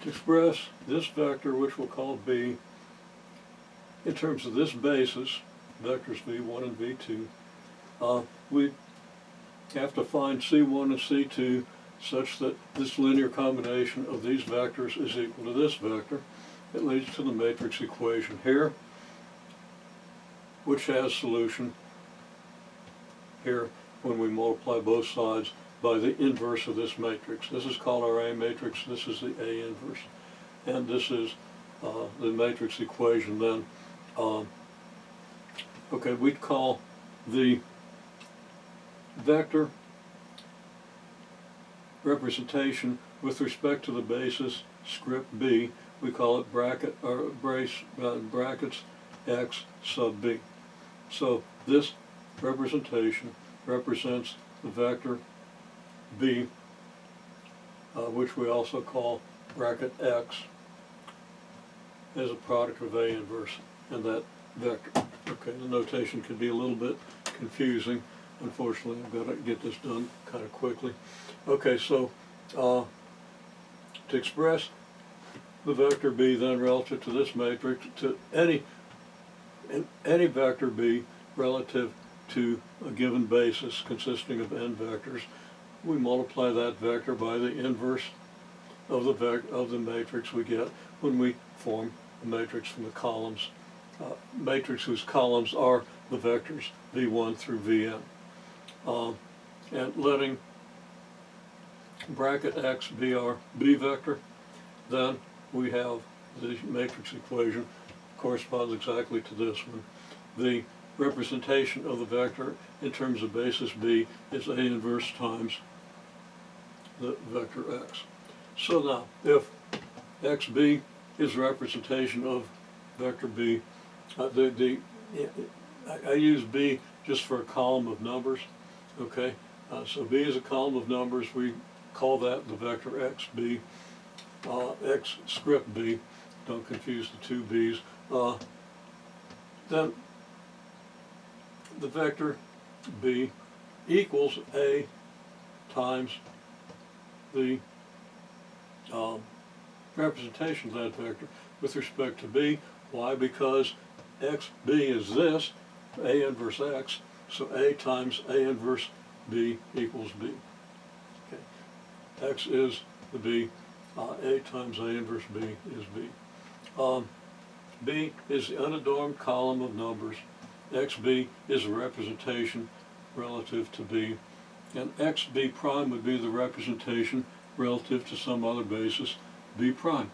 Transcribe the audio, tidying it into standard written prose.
express this vector, which we'll call B, in terms of this basis, vectors V1 and V2, we have to find C1 and C2 such that this linear combination of these vectors is equal to this vector. It leads to the matrix equation here, which has solution here when we multiply both sides by the inverse of this matrix. This is called our A matrix, this is the A inverse, and this is the matrix equation then. Okay, we'd call the vector representation with respect to the basis script B, we call it brackets x sub B. So this representation represents the vector B, which we also call bracket x, as a product of A inverse and that vector. Okay, the notation could be a little bit confusing. Unfortunately, I've got to get this done kind of quickly. Okay, so to express the vector B then relative to this matrix, to any vector B relative to a given basis consisting of n vectors, we multiply that vector by the inverse of the matrix we get when we form a matrix from the columns, matrix whose columns are the vectors V1 through Vn. And letting bracket x be our B vector, then we have the matrix equation corresponds exactly to this one. The representation of the vector in terms of basis B is A inverse times the vector x. So now, if xb is a representation of vector B, I use B just for a column of numbers, okay? So B is a column of numbers. We call that the vector xb, x script B. Don't confuse the two B's. Then the vector B equals A times the representation of that vector with respect to B. Why? Because xb is this, A inverse x, so A times A inverse B equals B. Okay. X is the B, A times A inverse B is B. B is the unadorned column of numbers. XB is a representation relative to B, and XB prime would be the representation relative to some other basis, B prime.